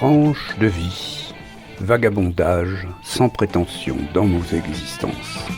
Tranche de vie, vagabondage sans prétention dans nos existences.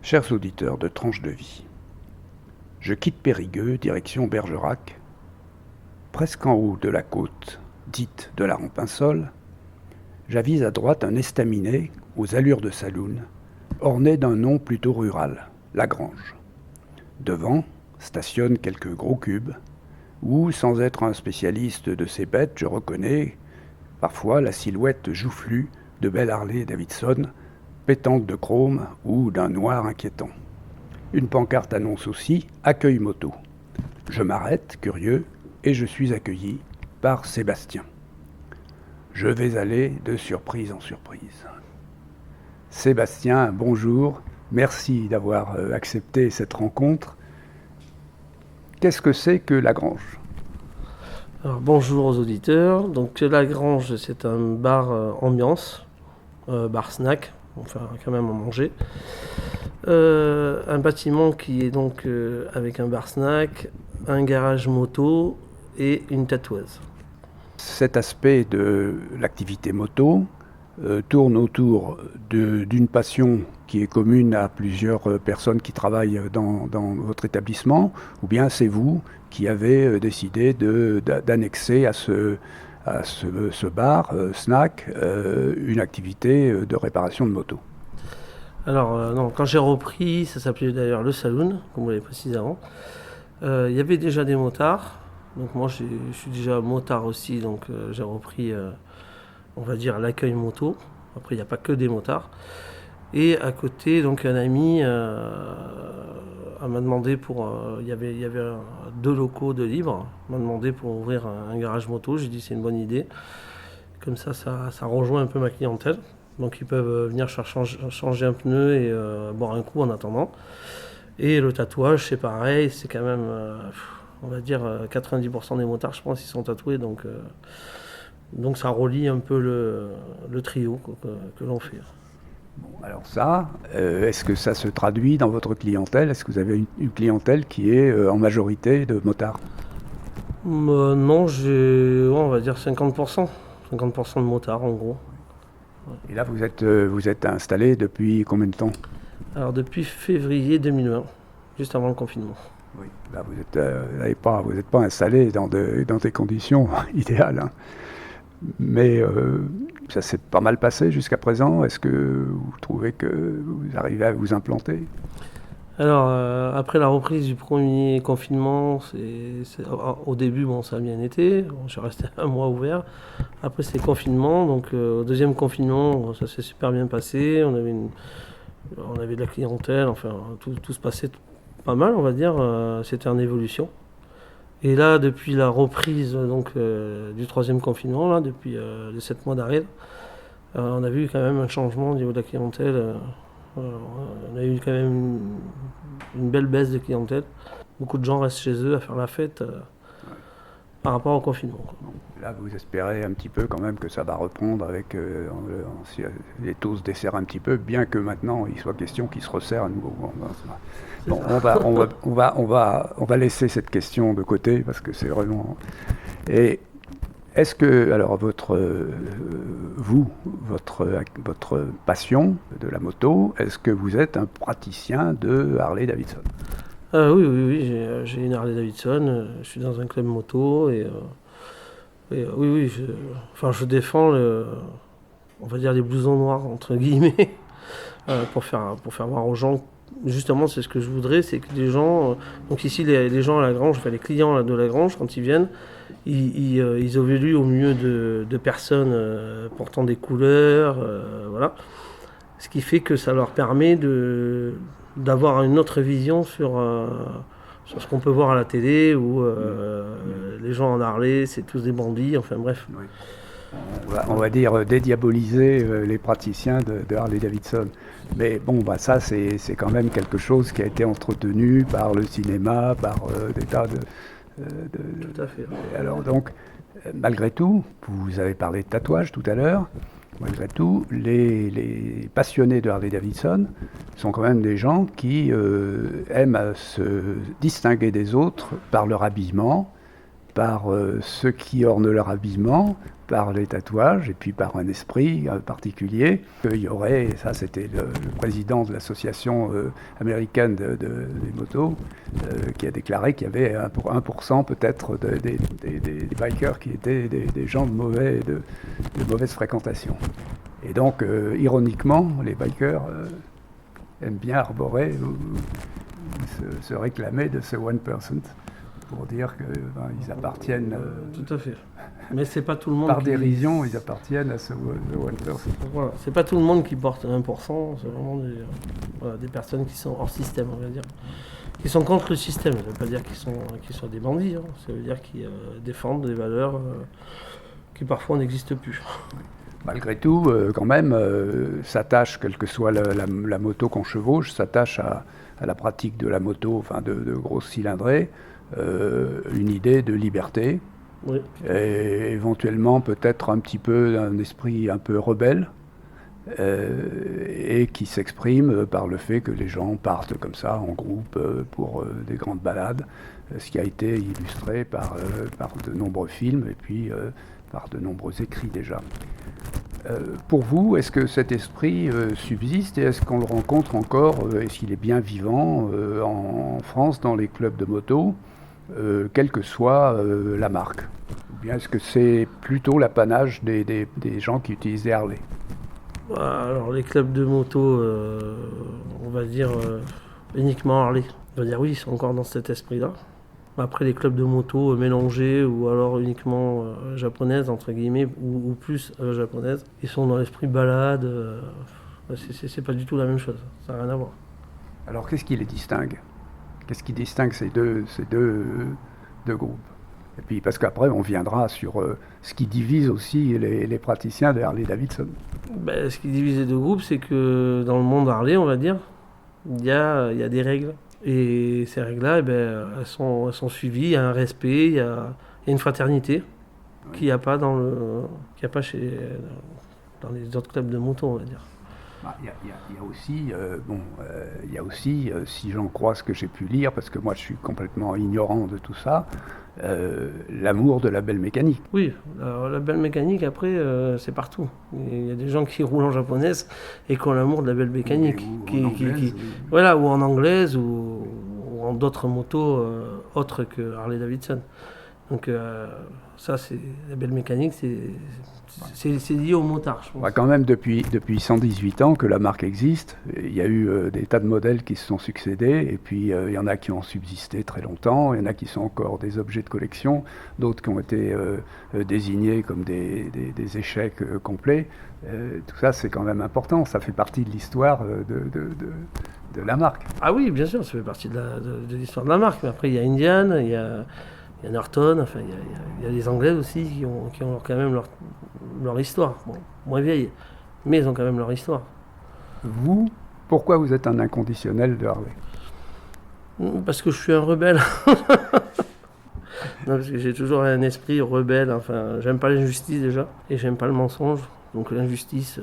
Chers auditeurs de Tranche de vie, je quitte Périgueux, direction Bergerac, presque en haut de la côte, dite de la Rampensole. J'avise à droite un estaminet aux allures de saloon, orné d'un nom plutôt rural, La Grange. Devant stationnent quelques gros cubes, où, sans être un spécialiste de ces bêtes, je reconnais parfois la silhouette joufflue de belle Harley Davidson, pétante de chrome ou d'un noir inquiétant. Une pancarte annonce aussi « Accueil moto ». Je m'arrête, curieux, et je suis accueilli par Sébastien. Je vais aller de surprise en surprise. Sébastien, bonjour, merci d'avoir accepté cette rencontre. Qu'est-ce que c'est que La Grange ? Alors, bonjour aux auditeurs. Donc La Grange, c'est un bar ambiance, bar snack. On fait quand même à manger. Un bâtiment qui est donc avec un bar snack, un garage moto et une tatoueuse. Cet aspect de l'activité moto tourne autour d'une passion qui est commune à plusieurs personnes qui travaillent dans votre établissement, ou bien c'est vous qui avez décidé d'annexer à ce bar, snack, une activité de réparation de moto. Alors, non, quand j'ai repris, ça s'appelait d'ailleurs le Saloon, comme vous l'avez précisé avant. Il y avait déjà des motards, donc moi je suis déjà motard aussi, donc j'ai repris, on va dire, l'accueil moto. Après, il n'y a pas que des motards. Et à côté, donc un ami m'a demandé il y avait deux locaux de libre, m'a demandé pour ouvrir un garage moto. J'ai dit c'est une bonne idée. Comme ça rejoint un peu ma clientèle. Donc ils peuvent venir changer un pneu et boire un coup en attendant. Et le tatouage, c'est pareil, c'est quand même, on va dire, 90% des motards, je pense, ils sont tatoués. Donc ça relie un peu le trio que l'on fait. Bon, alors ça, est-ce que ça se traduit dans votre clientèle ? Est-ce que vous avez une clientèle qui est en majorité de motards ? Non, on va dire 50%. 50% de motards en gros. Ouais. Et là, vous êtes installé depuis combien de temps ? Alors depuis février 2020, juste avant le confinement. Oui, là vous n'êtes pas installé dans des conditions idéales, hein. Mais ça s'est pas mal passé jusqu'à présent. Est-ce que vous trouvez que vous arrivez à vous implanter ? Alors, après la reprise du premier confinement, au début, ça a bien été. Je suis resté un mois ouvert. Après, c'est confinement. Donc, au deuxième confinement, ça s'est super bien passé. On avait de la clientèle. Enfin, tout se passait pas mal, on va dire. C'était en évolution. Et là, depuis la reprise du troisième confinement, là, depuis les 7 mois d'arrêt, on a vu quand même un changement au niveau de la clientèle. On a eu quand même une belle baisse de clientèle. Beaucoup de gens restent chez eux à faire la fête par rapport au confinement. Là, vous espérez un petit peu quand même que ça va reprendre avec les taux se desserrent un petit peu, bien que maintenant il soit question qu'ils se resserrent à nouveau. Bon, on va laisser cette question de côté parce que c'est vraiment. Et est-ce que, alors, votre passion de la moto, est-ce que vous êtes un praticien de Harley Davidson ? Oui, j'ai une Harley Davidson, je suis dans un club moto et oui, je défends on va dire les blousons noirs entre guillemets pour faire voir aux gens. Justement, c'est ce que je voudrais, c'est que les gens, donc ici les gens à La Grange, enfin les clients de La Grange, quand ils viennent, ils évoluent au milieu de personnes portant des couleurs, voilà. Ce qui fait que ça leur permet d'avoir une autre vision sur sur ce qu'on peut voir à la télé, où les gens en Harley, c'est tous des bandits, enfin bref. Oui. On va dire dédiaboliser les praticiens de Harley-Davidson. Mais bon, ça, c'est quand même quelque chose qui a été entretenu par le cinéma, par des tas de... Tout à fait. Et alors donc, malgré tout, vous avez parlé de tatouage tout à l'heure, malgré tout, les passionnés de Harley-Davidson sont quand même des gens qui aiment se distinguer des autres par leur habillement, par ce qui orne leur habillement, par les tatouages et puis par un esprit particulier. Il y aurait, et ça c'était le président de l'association américaine des motos, qui a déclaré qu'il y avait 1% peut-être des bikers qui étaient des gens de mauvaise fréquentation. Et donc, ironiquement, les bikers aiment bien arborer ou se réclamer de ce 1%. Pour dire qu'ils appartiennent... tout à fait. Mais c'est pas tout le monde par dérision, ils appartiennent à ce 1%. Voilà. C'est pas tout le monde qui porte 1%, c'est vraiment des personnes qui sont hors système, on va dire. Qui sont contre le système, ça veut pas dire qu'ils sont des bandits, hein. Ça veut dire qu'ils défendent des valeurs qui parfois n'existent plus. Malgré tout, quand même, s'attache, quelle que soit la moto qu'on chevauche, s'attache à la pratique de la moto, enfin de grosse cylindrée, une idée de liberté, oui. Et éventuellement peut-être un petit peu un esprit un peu rebelle, et qui s'exprime par le fait que les gens partent comme ça en groupe pour des grandes balades, ce qui a été illustré par de nombreux films et puis par de nombreux écrits déjà. Pour vous, est-ce que cet esprit subsiste et est-ce qu'on le rencontre encore, est-ce qu'il est bien vivant en France dans les clubs de moto, quelle que soit la marque? Ou bien est-ce que c'est plutôt l'apanage des gens qui utilisent des Harley? Alors les clubs de moto, on va dire uniquement Harley. On va dire oui, ils sont encore dans cet esprit-là. Après les clubs de moto mélangés ou alors uniquement japonaises entre guillemets ou plus japonaises, ils sont dans l'esprit balade. C'est pas du tout la même chose, ça n'a rien à voir. Alors qu'est-ce qui les distingue? Qu'est-ce qui distingue ces deux groupes? Et puis parce qu'après on viendra sur ce qui divise aussi les praticiens de Harley-Davidson. Ce qui divise les deux groupes, c'est que dans le monde Harley, on va dire, il y a des règles. Et ces règles-là, elles sont suivies, il y a un respect, il y a une fraternité qu'il n'y a pas dans les autres clubs de moto, on va dire. Il y a aussi, si j'en crois ce que j'ai pu lire, parce que moi je suis complètement ignorant de tout ça, l'amour de la belle mécanique. Oui, la belle mécanique, après, c'est partout. Il y a des gens qui roulent en japonaise et qui ont l'amour de la belle mécanique. Voilà, ou en anglaise, ou en d'autres motos autres que Harley-Davidson. Donc ça, c'est la belle mécanique, c'est lié au motard, je pense. Quand même, depuis 118 ans que la marque existe, il y a eu des tas de modèles qui se sont succédés, et puis il y en a qui ont subsisté très longtemps, il y en a qui sont encore des objets de collection, d'autres qui ont été désignés comme des échecs complets. Tout ça, c'est quand même important, ça fait partie de l'histoire de la marque. Ah oui, bien sûr, ça fait partie de l'histoire de la marque, mais après il y a Indian, il y a Norton, enfin il y a les Anglais aussi qui ont quand même leur histoire, bon, moins vieille, mais ils ont quand même leur histoire. Vous, pourquoi vous êtes un inconditionnel de Harley? Parce que je suis un rebelle. Non, parce que j'ai toujours un esprit rebelle, enfin j'aime pas l'injustice déjà, et j'aime pas le mensonge, donc l'injustice,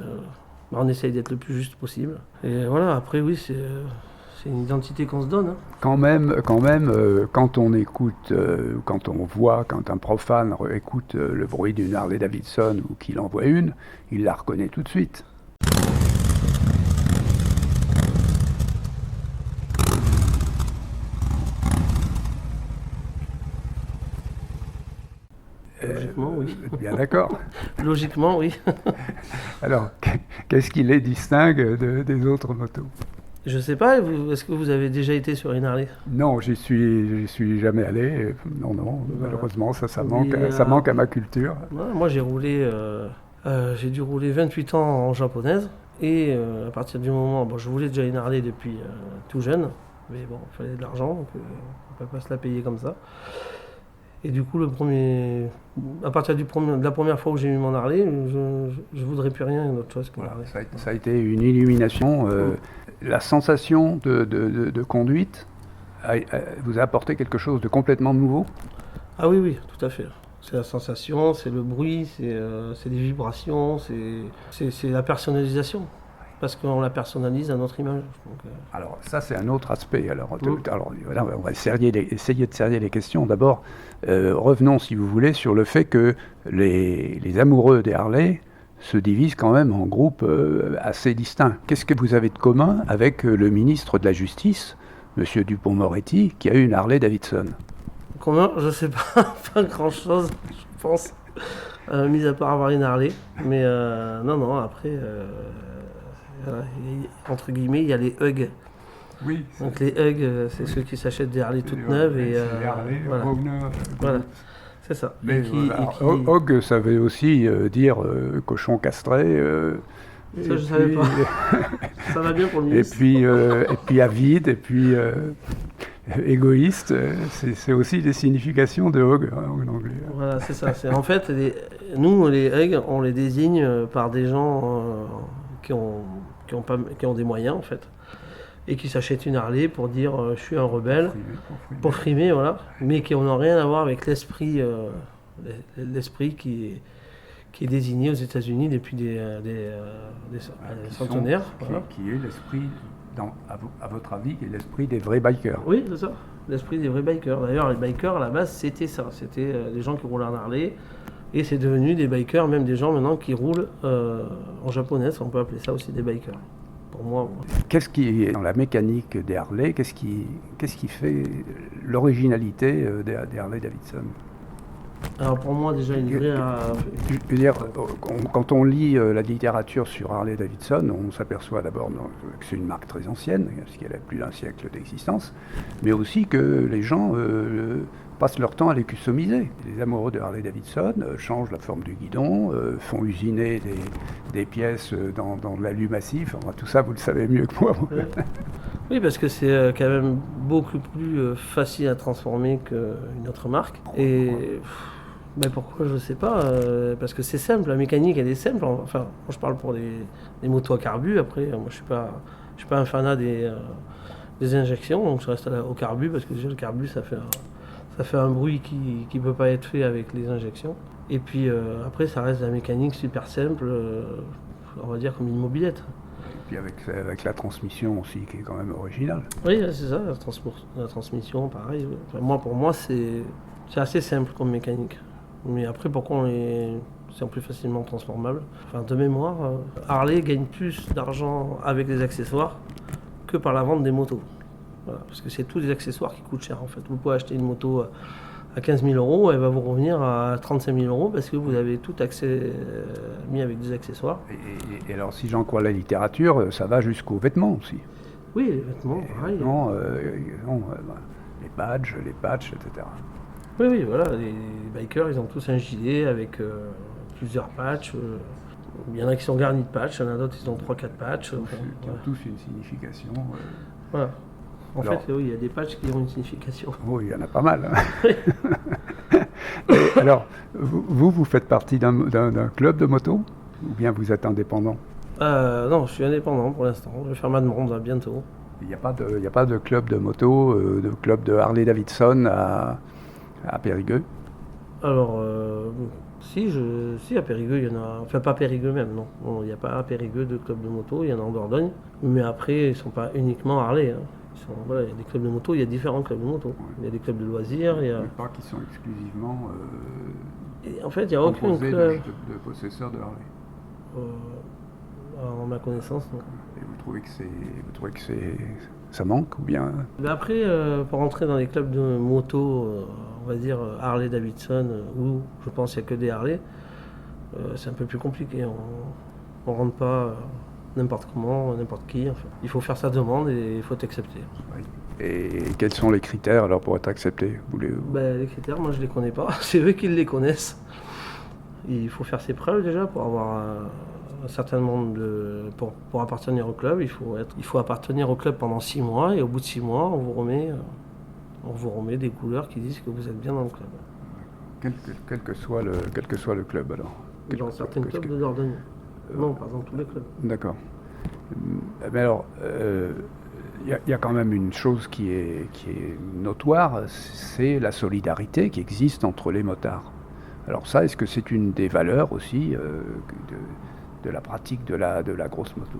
on essaye d'être le plus juste possible. Et voilà, après oui, c'est une identité qu'on se donne. Hein. Quand même, quand on écoute, quand on voit, quand un profane écoute le bruit d'une Harley-Davidson ou qu'il en voit une, il la reconnaît tout de suite. Logiquement, oui. Bien d'accord. Logiquement, oui. Alors, qu'est-ce qui les distingue des autres motos? Je sais pas, est-ce que vous avez déjà été sur une Harley? Non, j'y suis jamais allé. Non, malheureusement, ça manque à ma culture. Moi, j'ai dû rouler 28 ans en japonaise. Et à partir du moment, je voulais déjà une Harley depuis tout jeune. Mais bon, il fallait de l'argent, donc on ne peut pas se la payer comme ça. Et du coup, à partir de la première fois où j'ai eu mon Harley, je ne voudrais plus rien d'autre chose que Voilà, l'Harley. ça a été une illumination. La sensation de conduite vous a apporté quelque chose de complètement nouveau? Ah oui, oui, tout à fait. C'est la sensation, c'est le bruit, c'est les vibrations, c'est la personnalisation. Parce qu'on la personnalise à notre image. Donc, Alors ça c'est un autre aspect. Alors voilà, on va essayer de serrer les questions. D'abord, revenons si vous voulez sur le fait que les amoureux des Harley se divisent quand même en groupes assez distincts. Qu'est-ce que vous avez de commun avec le ministre de la Justice, Monsieur Dupond-Moretti, qui a eu une Harley Davidson? Comment? Je sais pas, pas grand-chose, je pense, mis à part avoir une Harley. Mais non, après, entre guillemets, il y a les hugs. Oui. Donc les hugs, c'est ceux qui s'achètent des Harley toutes neuves. Et, voilà. Voilà, c'est ça. Mais hog, ça veut aussi dire cochon castré. Ça, je savais pas. Ça va bien pour le ministre. Et puis avide, et puis égoïste. C'est aussi des significations de hog en anglais. Voilà, c'est ça. En fait, nous, les hugs, on les désigne par des gens qui ont des moyens, en fait. Et qui s'achètent une Harley pour dire je suis un rebelle, pour frimer, voilà, mais qui n'ont rien à voir avec l'esprit qui est désigné aux États-Unis depuis des centenaires. Qui est l'esprit, à votre avis, qui est l'esprit des vrais bikers. Oui, c'est ça, l'esprit des vrais bikers. D'ailleurs, les bikers, à la base, c'était ça. C'était des gens qui roulaient en Harley. Et c'est devenu des bikers, même des gens maintenant qui roulent en japonaise. On peut appeler ça aussi des bikers. Pour moi. Qu'est-ce qui est dans la mécanique des Harley, qu'est-ce qui fait l'originalité des Harley Davidson? Alors pour moi déjà une vraie... Je veux dire, quand on lit la littérature sur Harley Davidson, on s'aperçoit d'abord que c'est une marque très ancienne, parce qu'elle a plus d'un siècle d'existence, mais aussi que les gens passent leur temps à les customiser. Les amoureux de Harley Davidson changent la forme du guidon, font usiner des pièces dans de l'alu massif. Enfin, tout ça, vous le savez mieux que moi. Oui, parce que c'est quand même beaucoup plus facile à transformer qu'une autre marque. Et pourquoi, je sais pas. Parce que c'est simple, la mécanique elle est simple. Enfin, moi, je parle pour des motos à carbu. Après, moi je suis pas un fanat des injections, donc je reste au carbu parce que déjà le carbu ça fait un bruit qui peut pas être fait avec les injections. Et puis après ça reste de la mécanique super simple, on va dire comme une mobilette. Et puis avec la transmission aussi qui est quand même originale. Oui, c'est ça, la transmission, pareil. Enfin, pour moi c'est assez simple comme mécanique. Mais après pourquoi c'est plus facilement transformable. Enfin de mémoire, Harley gagne plus d'argent avec les accessoires que par la vente des motos. Voilà, parce que c'est tous les accessoires qui coûtent cher en fait. Vous pouvez acheter une moto à 15 000 €, elle va vous revenir à 35 000 € parce que vous avez tout mis avec des accessoires. Et alors si j'en crois la littérature, ça va jusqu'aux vêtements aussi. Oui, les vêtements, pareil. Les badges, les patchs, etc. Oui, voilà, les bikers, ils ont tous un gilet avec plusieurs patchs. Il y en a qui sont garnis de patchs, il y en a d'autres qui ont 3-4 patchs. Qui ont tous une signification. Voilà. En fait, oui, il y a des patchs qui ont une signification. Oui, il y en a pas mal. Alors, vous faites partie d'un club de moto? Ou bien vous êtes indépendant? Non, je suis indépendant pour l'instant. Je vais faire ma demande bientôt. Il n'y a pas de club de moto, de club de Harley Davidson à Périgueux? Alors, si à Périgueux, il y en a. Enfin, pas Périgueux même, non. Bon, il n'y a pas à Périgueux de club de moto, il y en a en Dordogne. Mais après, ils ne sont pas uniquement Harley. Hein. Il y a des clubs de moto, il y a différents clubs de moto. Il y a des clubs de loisirs. Il y a pas qui sont exclusivement. Et en fait, il n'y a aucun club. De possesseurs de Harley. À ma connaissance, non. Et vous trouvez que ça manque ou bien? Mais après, pour rentrer dans les clubs de moto, on va dire Harley Davidson, où je pense qu'il n'y a que des Harley, c'est un peu plus compliqué. On ne rentre pas n'importe comment, n'importe qui. Enfin, il faut faire sa demande et il faut t'accepter. Oui. Et quels sont les critères alors pour être accepté? Les critères, moi je ne les connais pas. C'est eux qui les connaissent. Il faut faire ses preuves déjà pour avoir un certain nombre pour appartenir au club, il faut appartenir au club pendant 6 mois et au bout de 6 mois, on vous remet des couleurs qui disent que vous êtes bien dans le club. Quel que soit le club alors. Dans certains clubs de Dordogne. Non, pas dans tous les clubs. D'accord. Mais alors, il y a quand même une chose qui est notoire, c'est la solidarité qui existe entre les motards. Alors ça, est-ce que c'est une des valeurs aussi de la pratique de la grosse moto?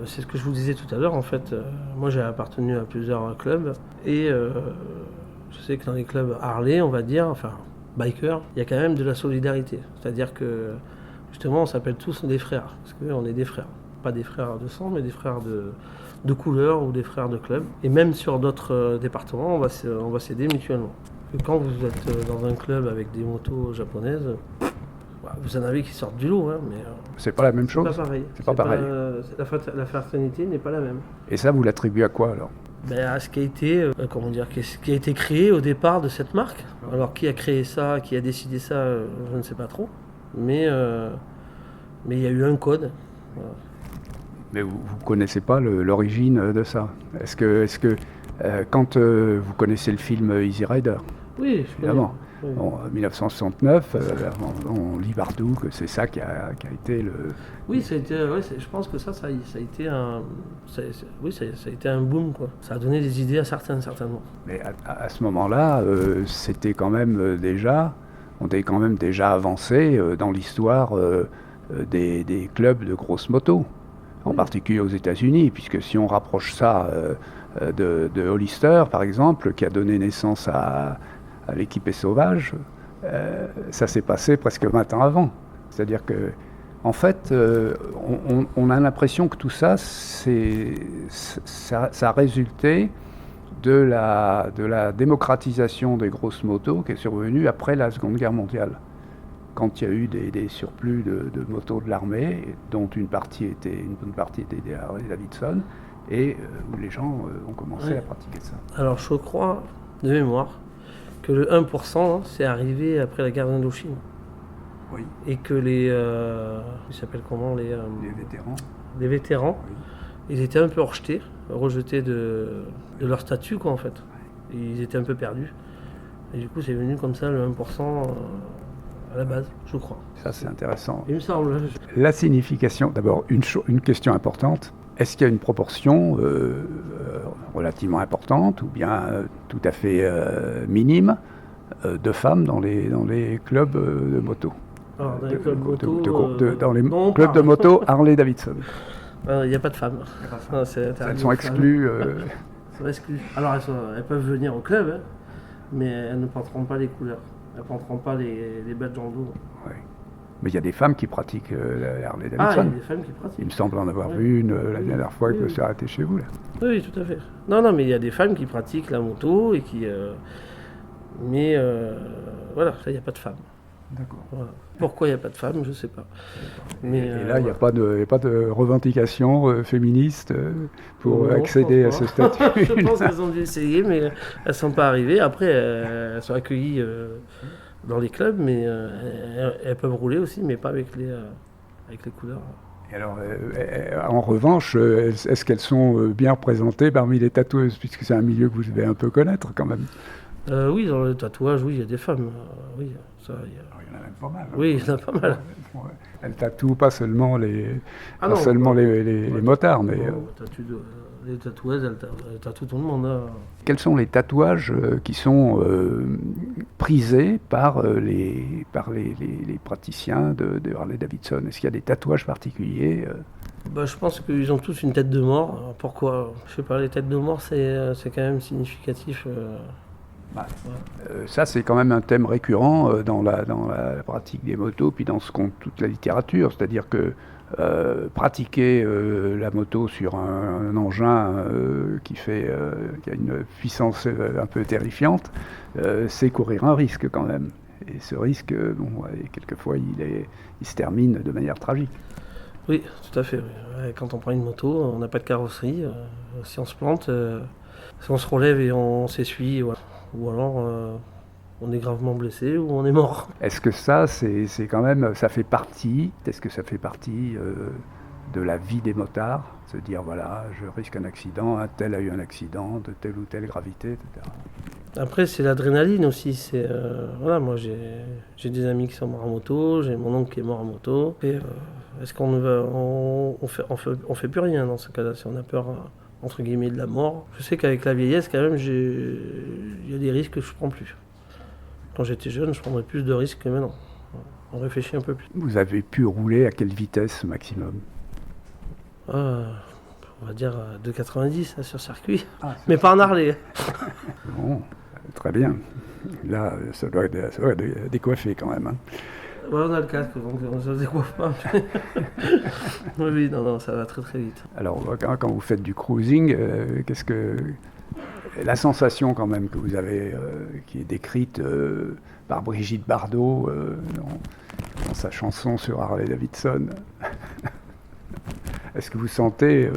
C'est ce que je vous disais tout à l'heure. En fait, moi j'ai appartenu à plusieurs clubs et je sais que dans les clubs Harley, on va dire, enfin biker, il y a quand même de la solidarité. C'est-à-dire que justement, on s'appelle tous des frères, parce qu'on est des frères. Pas des frères de sang, mais des frères de couleur ou des frères de club. Et même sur d'autres départements, on va s'aider mutuellement. Et quand vous êtes dans un club avec des motos japonaises, vous en avez qui sortent du lot, hein, mais c'est pas la même chose. C'est pas pareil. C'est pas pareil. La fraternité n'est pas la même. Et ça, vous l'attribuez à quoi alors? À ce qui a été, qui a été créé au départ de cette marque. Alors qui a créé ça, qui a décidé ça, je ne sais pas trop. Mais il y a eu un code. Voilà. Mais vous connaissez pas l'origine de ça? Est-ce que quand vous connaissez le film Easy Rider? Oui, évidemment. Oui. En 1969, on lit partout que c'est ça qui a été le. Oui, ça a été, je pense que ça a été ça a été un boom, quoi. Ça a donné des idées à certains, certainement. Mais à ce moment-là, c'était quand même on était quand même déjà avancé dans l'histoire des clubs de grosses motos, en particulier aux États-Unis, puisque si on rapproche ça de Hollister, par exemple, qui a donné naissance à l'équipée sauvage, ça s'est passé presque 20 ans avant. C'est-à-dire que, en fait, on a l'impression que tout ça, ça a résulté de la démocratisation des grosses motos qui est survenue après la Seconde Guerre mondiale. Quand il y a eu des surplus de motos de l'armée, dont une bonne partie était des Harley-Davidson, et où les gens ont commencé à pratiquer ça. Alors je crois, de mémoire, que le 1%, c'est arrivé après la guerre d'Indochine. Oui. Et que ils s'appellent comment les vétérans. Les vétérans, Oui. Ils étaient un peu rejetés de leur statut, quoi, en fait. Ils étaient un peu perdus. Et du coup, c'est venu comme ça, le 1% à la base, je crois. Ça, c'est intéressant. Il me semble. La signification, d'abord, une question importante. Est-ce qu'il y a une proportion relativement importante ou bien tout à fait minime de femmes dans les clubs de moto? Alors, dans les clubs moto, dans les clubs de moto Harley-Davidson. Il n'y a pas de femmes. Non, Elles sont exclues. Elles sont exclues. Alors, elles peuvent venir au club, hein, mais elles ne porteront pas les couleurs. Elles ne porteront pas les badges en dos. Oui. Mais il y a des femmes qui pratiquent la Harley-Davidson. Ah, il y a des femmes qui pratiquent. Il me semble en avoir vu une la dernière fois que je me suis arrêté chez vous. Là. Oui, tout à fait. Non, mais il y a des femmes qui pratiquent la moto et qui... voilà, ça, il n'y a pas de femmes. D'accord. Voilà. Pourquoi il n'y a pas de femmes, je ne sais pas. Mais, et là, il n'y a pas de revendication féministe pour accéder à ce statut. Je pense qu'elles ont dû essayer, mais elles ne sont pas arrivées. Après, elles sont accueillies dans les clubs, mais elles peuvent rouler aussi, mais pas avec les couleurs. Et alors, en revanche, est-ce qu'elles sont bien représentées parmi les tatoueuses, puisque c'est un milieu que vous devez un peu connaître quand même? Oui, dans le tatouage, oui, il y a des femmes. Oui, ça, il y en a même pas mal. Hein. Oui, il y en a pas mal. Elles tatouent pas seulement les motards, mais... Les tatoueuses, elles tatouent tout le monde. Hein. Quels sont les tatouages qui sont prisés par les praticiens de Harley-Davidson? Est-ce qu'il y a des tatouages particuliers Je pense qu'ils ont tous une tête de mort. Alors pourquoi? Je sais pas, les têtes de mort, c'est quand même significatif. Ça, c'est quand même un thème récurrent dans la pratique des motos, puis dans toute la littérature. C'est-à-dire que pratiquer la moto sur un engin qui a une puissance un peu terrifiante, c'est courir un risque quand même. Et ce risque, quelquefois, il se termine de manière tragique. Oui, tout à fait. Oui. Quand on prend une moto, on n'a pas de carrosserie. Si on se plante, si on se relève et on s'essuie, voilà. Ou alors on est gravement blessé ou on est mort. Est-ce que ça, c'est quand même, ça fait partie, est-ce que ça fait partie de la vie des motards? Se dire, voilà, je risque un accident, un tel a eu un accident de telle ou telle gravité, etc. Après, c'est l'adrénaline aussi. Voilà, moi, j'ai des amis qui sont morts en moto, j'ai mon oncle qui est mort en moto. Et est-ce qu'on on fait plus rien dans ce cas-là si on a peur, entre guillemets, de la mort? Je sais qu'avec la vieillesse, quand même, il y a des risques que je prends plus. Quand j'étais jeune, je prendrais plus de risques que maintenant. On réfléchit un peu plus. Vous avez pu rouler à quelle vitesse maximum? On va dire 2,90 là, sur circuit, mais pas en Harley. Bon, très bien. Là, ça doit décoiffer quand même. Hein. Ouais, on a le casque, donc on ne se décoiffe pas. Oui, non, ça va très très vite. Alors, quand vous faites du cruising, qu'est-ce que... La sensation quand même que vous avez, qui est décrite par Brigitte Bardot dans sa chanson sur Harley Davidson, est-ce que vous sentez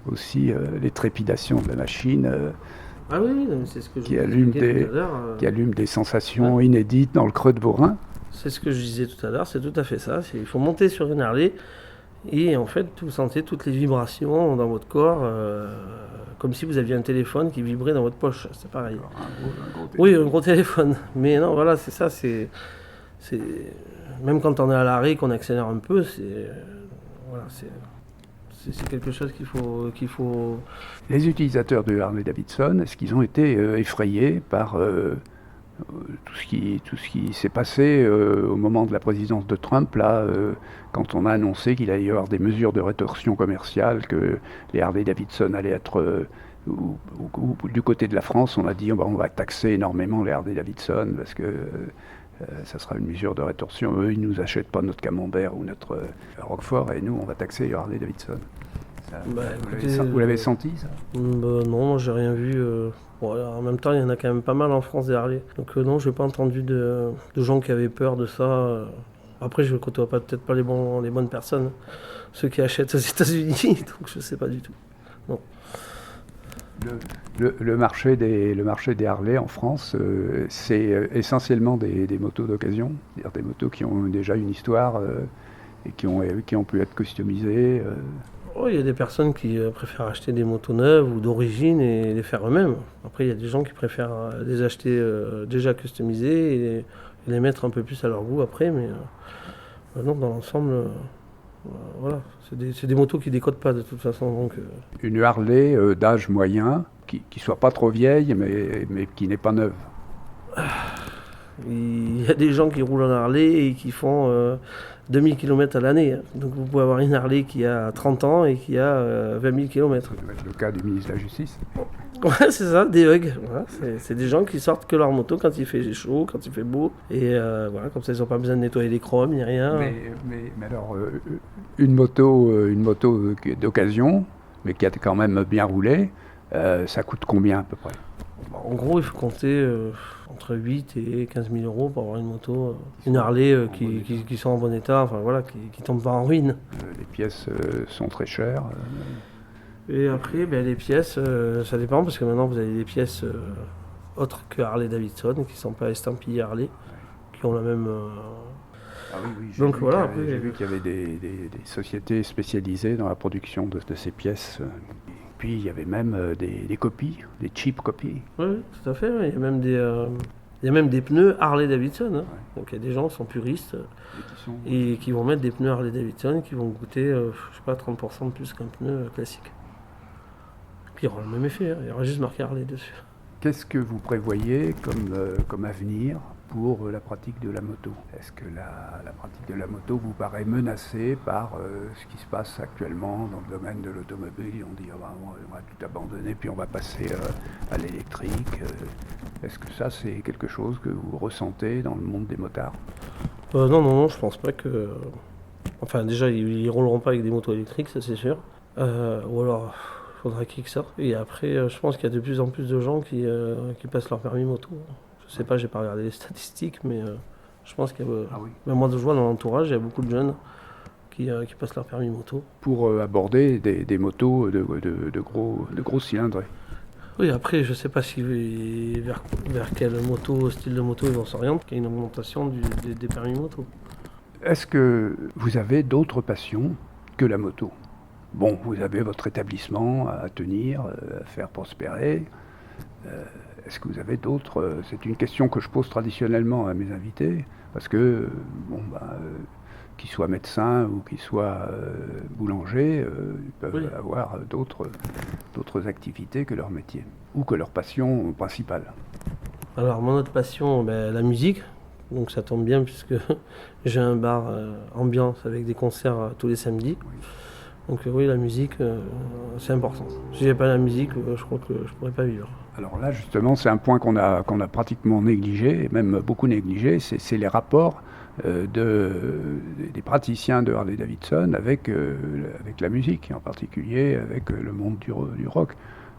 aussi les trépidations de la machine Ah oui, c'est ce que je qui allume des sensations inédites dans le creux de vos reins? C'est ce que je disais tout à l'heure, c'est tout à fait ça. Il faut monter sur une Harley et en fait, vous sentez toutes les vibrations dans votre corps, comme si vous aviez un téléphone qui vibrait dans votre poche. C'est pareil. Un gros Oui, un gros téléphone. Mais non, voilà, c'est ça. Même quand on est à l'arrêt, qu'on accélère un peu, voilà, c'est quelque chose qu'il faut. Les utilisateurs de Harley Davidson, est-ce qu'ils ont été effrayés par tout ce qui s'est passé au moment de la présidence de Trump, là, quand on a annoncé qu'il allait y avoir des mesures de rétorsion commerciale, que les Harley Davidson allaient être du côté de la France, on a dit on va taxer énormément les Harley Davidson parce que ça sera une mesure de rétorsion. Eux, ils ne nous achètent pas notre Camembert ou notre Roquefort et nous, on va taxer les Harley Davidson. Vous l'avez senti, ça? Non, moi, j'ai rien vu. En même temps, il y en a quand même pas mal en France des Harley. Donc non, je n'ai pas entendu de gens qui avaient peur de ça. Après, je ne côtoie peut-être pas les bonnes personnes, ceux qui achètent aux États-Unis, donc je ne sais pas du tout. Non. Le marché des Harley en France, c'est essentiellement des motos d'occasion, c'est-à-dire des motos qui ont déjà une histoire et qui ont pu être customisées. Oh, il y a des personnes qui préfèrent acheter des motos neuves ou d'origine et les faire eux-mêmes. Après, il y a des gens qui préfèrent les acheter déjà customisées et les mettre un peu plus à leur goût après. Mais non, dans l'ensemble, voilà, c'est des motos qui décodent pas de toute façon. Donc, Une Harley d'âge moyen, qui soit pas trop vieille, mais qui n'est pas neuve. Il y a des gens qui roulent en Harley et qui font 2000 km à l'année. Donc vous pouvez avoir une Harley qui a 30 ans et qui a 20 000 km. Ça doit être le cas du ministre de la Justice. Ouais, c'est ça, des hugs. Voilà, c'est des gens qui sortent que leur moto quand il fait chaud, quand il fait beau. Et voilà, comme ça, ils n'ont pas besoin de nettoyer les chromes ni rien. Mais alors, une moto d'occasion, mais qui a quand même bien roulé, ça coûte combien à peu près? En gros, il faut compter entre 8 et 15 000 euros pour avoir une moto, une Harley qui sont en bon état, enfin voilà, qui tombent pas en ruine. Les pièces sont très chères. Et après, les pièces, ça dépend parce que maintenant vous avez des pièces autres que Harley Davidson qui ne sont pas estampillées Harley, qui ont la même. Ah oui, donc voilà. J'ai vu qu'il y avait des sociétés spécialisées dans la production de ces pièces. Puis il y avait même des copies, des cheap copies. Oui, tout à fait. Ouais. Il y a même des pneus Harley Davidson. Hein. Ouais. Donc il y a des gens qui sont puristes et qui vont mettre des pneus Harley Davidson qui vont coûter, je sais pas, 30% de plus qu'un pneu classique. Puis il y aura le même effet, hein. Il y aura juste marqué Harley dessus. Qu'est-ce que vous prévoyez comme avenir pour la pratique de la moto? Est-ce que la pratique de la moto vous paraît menacée par ce qui se passe actuellement dans le domaine de l'automobile? On dit on va tout abandonner puis on va passer à l'électrique. Est-ce que ça c'est quelque chose que vous ressentez dans le monde des motards? Non, je pense pas que... Enfin déjà ils rouleront pas avec des motos électriques, ça c'est sûr. Ou alors il faudra qu'ils sortent. Et après je pense qu'il y a de plus en plus de gens qui passent leur permis moto. Je sais pas, j'ai pas regardé les statistiques, mais je pense qu'il y a... Moi, je vois dans l'entourage, il y a beaucoup de jeunes qui passent leur permis moto. Pour aborder des motos de gros cylindrés. Oui, après, je ne sais pas si vers quelle moto, style de moto ils vont s'orienter, qu'il y a une augmentation des permis moto. Est-ce que vous avez d'autres passions que la moto? Bon, vous avez votre établissement à tenir, à faire prospérer. Est-ce que vous avez d'autres c'est une question que je pose traditionnellement à mes invités, parce que, qu'ils soient médecins ou qu'ils soient boulangers, ils peuvent avoir d'autres activités que leur métier, ou que leur passion principale. Alors, mon autre passion, la musique. Donc ça tombe bien puisque j'ai un bar ambiance avec des concerts tous les samedis. Oui. Donc oui, la musique, c'est important. Si j'ai pas la musique, je crois que je pourrais pas vivre. Alors là, justement, c'est un point qu'on a pratiquement négligé, et même beaucoup négligé, c'est les rapports des praticiens de Harley-Davidson avec la musique, en particulier avec le monde du rock.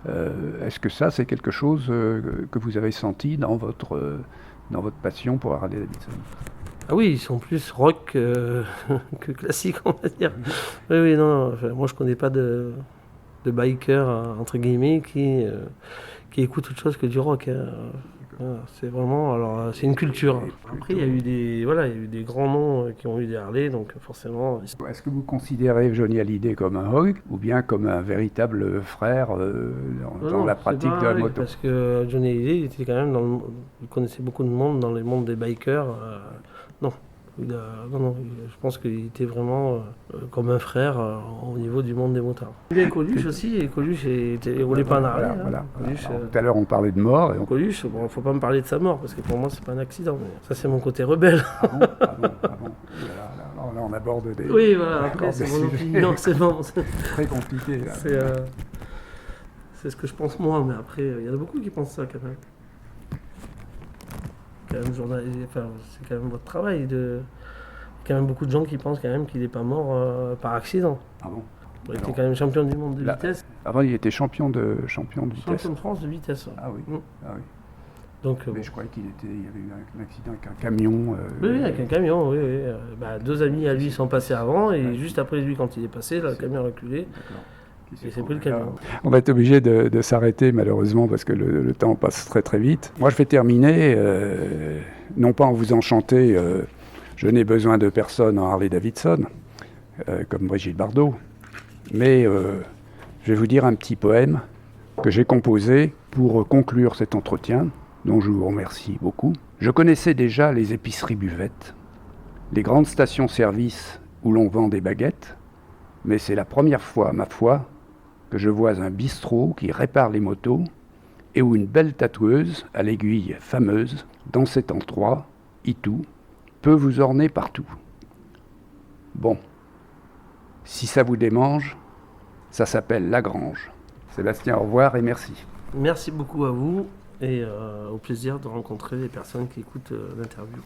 Est-ce que ça, c'est quelque chose que vous avez senti dans votre passion pour Harley-Davidson? Ah oui, ils sont plus rock que classique, on va dire. Oui, non, moi je connais pas de biker, entre guillemets, qui écoute autre chose que du rock. C'est vraiment, alors c'est une culture. Après, il y a eu des grands noms qui ont eu des Harley, donc forcément. Est-ce que vous considérez Johnny Hallyday comme un rock ou bien comme un véritable frère dans la pratique de la moto? Parce que Johnny Hallyday, il était quand même il connaissait beaucoup de monde dans le monde des bikers. Non, je pense qu'il était vraiment comme un frère au niveau du monde des motards. Il y a Coluche aussi, et Coluche il roulait pas en Harley. Tout à l'heure on parlait de mort. Coluche, bon, faut pas me parler de sa mort, parce que pour moi c'est pas un accident, mais ça c'est mon côté rebelle. Ah bon. Là on aborde des... Oui, voilà, après c'est mon opinion, c'est bon. Très compliqué. Là. C'est ce que je pense moi, mais après il y en a beaucoup qui pensent ça quand même. C'est quand même votre travail. Il y a quand même beaucoup de gens qui pensent quand même qu'il n'est pas mort par accident. Ah bon? Il était quand même champion du monde de vitesse. Avant, il était champion de vitesse. Champion de France de vitesse. Ah oui. Ah oui. Donc, mais je croyais qu'il y avait eu un accident avec un camion. Oui, avec un camion, oui. Deux amis à lui sont passés avant, et juste après lui, quand il est passé, le camion a reculé. D'accord. Et c'est pris le camion. On va être obligé de s'arrêter malheureusement parce que le temps passe très très vite. Moi je vais terminer, non pas en vous enchanter, je n'ai besoin de personne en Harley-Davidson, comme Brigitte Bardot, mais je vais vous dire un petit poème que j'ai composé pour conclure cet entretien, dont je vous remercie beaucoup. Je connaissais déjà les épiceries buvettes, les grandes stations-service où l'on vend des baguettes, mais c'est la première fois, ma foi, que je vois un bistrot qui répare les motos et où une belle tatoueuse à l'aiguille fameuse, dans cet endroit, Itou, peut vous orner partout. Bon, si ça vous démange, ça s'appelle Lagrange. Sébastien, au revoir et merci. Merci beaucoup à vous et au plaisir de rencontrer les personnes qui écoutent l'interview.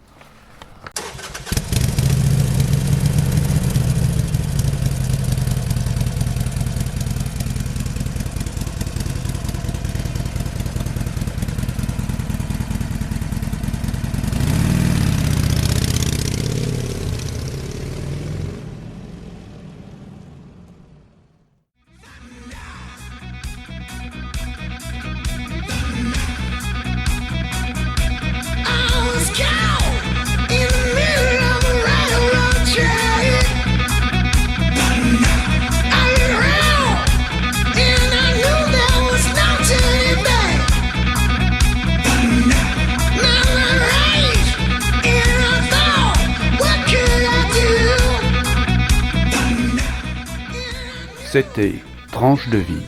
C'était Tranche de vie,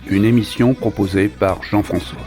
une émission proposée par Jean-François.